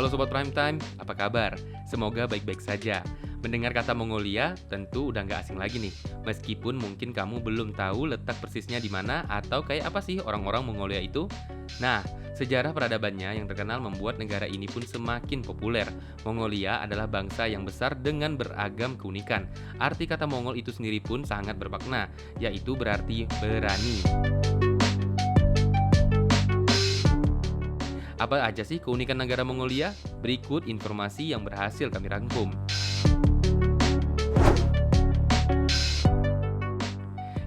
Halo Sobat Prime Time, apa kabar? Semoga baik-baik saja. Mendengar kata Mongolia, tentu udah nggak asing lagi nih. Meskipun mungkin kamu belum tahu letak persisnya di mana atau kayak apa sih orang-orang Mongolia itu. Nah, sejarah peradabannya yang terkenal membuat negara ini pun semakin populer. Mongolia adalah bangsa yang besar dengan beragam keunikan. Arti kata Mongol itu sendiri pun sangat bermakna, yaitu berarti berani. Apa aja sih keunikan negara Mongolia? Berikut informasi yang berhasil kami rangkum.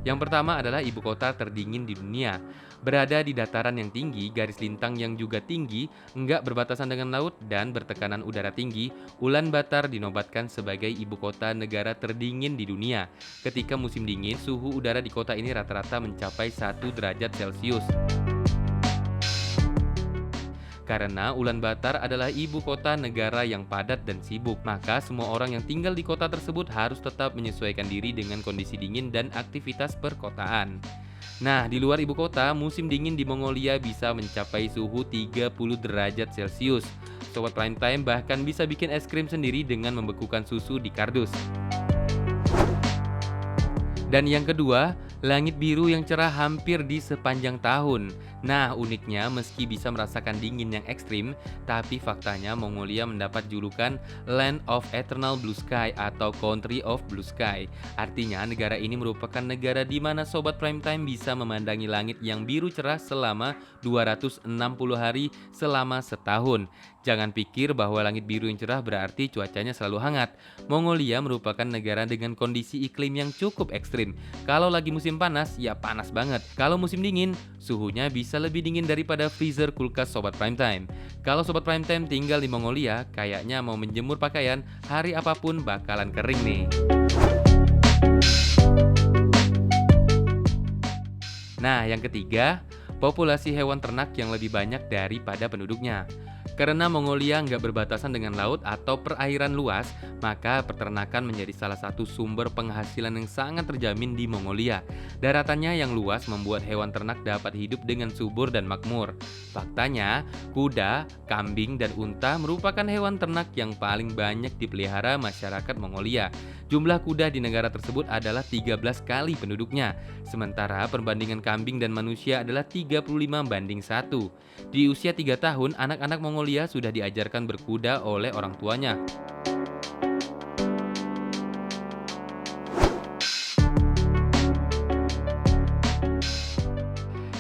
Yang pertama adalah ibu kota terdingin di dunia. Berada di dataran yang tinggi, garis lintang yang juga tinggi, enggak berbatasan dengan laut, dan bertekanan udara tinggi, Ulaanbaatar dinobatkan sebagai ibu kota negara terdingin di dunia. Ketika musim dingin, suhu udara di kota ini rata-rata mencapai 1 derajat Celcius. Karena Ulaanbaatar adalah ibu kota negara yang padat dan sibuk, maka semua orang yang tinggal di kota tersebut harus tetap menyesuaikan diri dengan kondisi dingin dan aktivitas perkotaan. Nah, di luar ibu kota, musim dingin di Mongolia bisa mencapai suhu 30 derajat Celcius. Sobat Prime Time bahkan bisa bikin es krim sendiri dengan membekukan susu di kardus. Dan yang kedua, langit biru yang cerah hampir di sepanjang tahun. Nah, uniknya meski bisa merasakan dingin yang ekstrim, tapi faktanya Mongolia mendapat julukan Land of Eternal Blue Sky atau Country of Blue Sky. Artinya, negara ini merupakan negara di mana Sobat Prime Time bisa memandangi langit yang biru cerah selama 260 hari selama setahun. Jangan pikir bahwa langit biru yang cerah berarti cuacanya selalu hangat. Mongolia merupakan negara dengan kondisi iklim yang cukup ekstrim. Kalau lagi musim panas, ya panas banget. Kalau musim dingin, suhunya bisa lebih dingin daripada freezer kulkas Sobat Prime Time. Kalau Sobat Prime Time tinggal di Mongolia, kayaknya mau menjemur pakaian, hari apapun bakalan kering nih. Nah, yang ketiga, populasi hewan ternak yang lebih banyak daripada penduduknya. Karena Mongolia nggak berbatasan dengan laut atau perairan luas, maka peternakan menjadi salah satu sumber penghasilan yang sangat terjamin di Mongolia. Daratannya yang luas membuat hewan ternak dapat hidup dengan subur dan makmur. Faktanya, kuda, kambing, dan unta merupakan hewan ternak yang paling banyak dipelihara masyarakat Mongolia. Jumlah kuda di negara tersebut adalah 13 kali penduduknya, sementara perbandingan kambing dan manusia adalah 35:1. Di usia 3 tahun, anak-anak Mongolia sudah diajarkan berkuda oleh orang tuanya.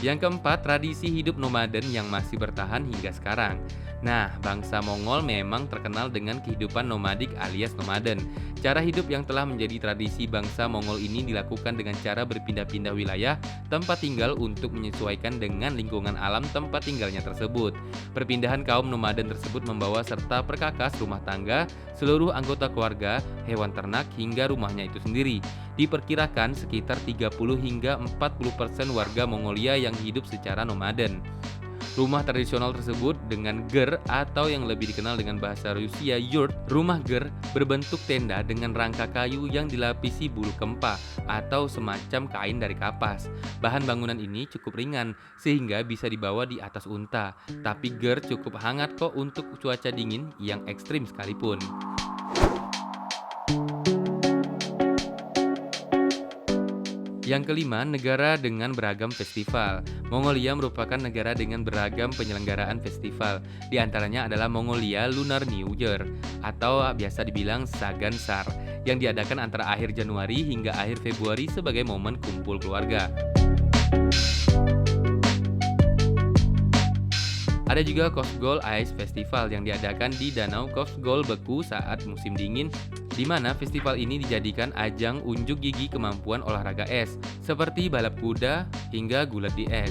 Yang keempat, tradisi hidup nomaden yang masih bertahan hingga sekarang. Nah, bangsa Mongol memang terkenal dengan kehidupan nomadik alias nomaden. Cara hidup yang telah menjadi tradisi bangsa Mongol ini dilakukan dengan cara berpindah-pindah wilayah tempat tinggal untuk menyesuaikan dengan lingkungan alam tempat tinggalnya tersebut. Perpindahan kaum nomaden tersebut membawa serta perkakas rumah tangga, seluruh anggota keluarga, hewan ternak, hingga rumahnya itu sendiri. Diperkirakan sekitar 30 hingga 40% warga Mongolia yang hidup secara nomaden. Rumah tradisional tersebut dengan ger atau yang lebih dikenal dengan bahasa Rusia yurt, rumah ger berbentuk tenda dengan rangka kayu yang dilapisi bulu kempa atau semacam kain dari kapas. Bahan bangunan ini cukup ringan sehingga bisa dibawa di atas unta, tapi ger cukup hangat kok untuk cuaca dingin yang ekstrim sekalipun. Yang kelima, negara dengan beragam festival. Mongolia merupakan negara dengan beragam penyelenggaraan festival. Di antaranya adalah Mongolia Lunar New Year atau biasa dibilang Sagan Sar yang diadakan antara akhir Januari hingga akhir Februari sebagai momen kumpul keluarga. Ada juga Kosgol Ice Festival yang diadakan di Danau Kosgol beku saat musim dingin, di mana festival ini dijadikan ajang unjuk gigi kemampuan olahraga es, seperti balap kuda hingga gulat di es.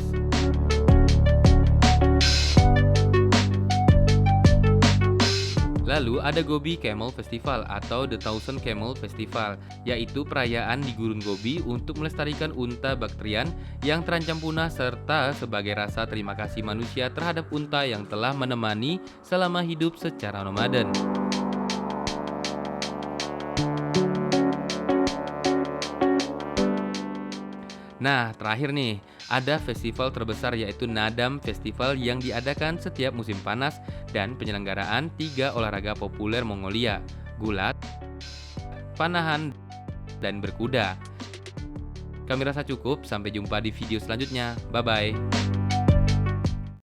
Lalu ada Gobi Camel Festival atau The Thousand Camel Festival, yaitu perayaan di Gurun Gobi untuk melestarikan unta Baktrian yang terancam punah serta sebagai rasa terima kasih manusia terhadap unta yang telah menemani selama hidup secara nomaden. Nah, terakhir nih, ada festival terbesar yaitu Nadam Festival yang diadakan setiap musim panas dan penyelenggaraan 3 olahraga populer Mongolia, gulat, panahan, dan berkuda. Kami rasa cukup, sampai jumpa di video selanjutnya. Bye-bye.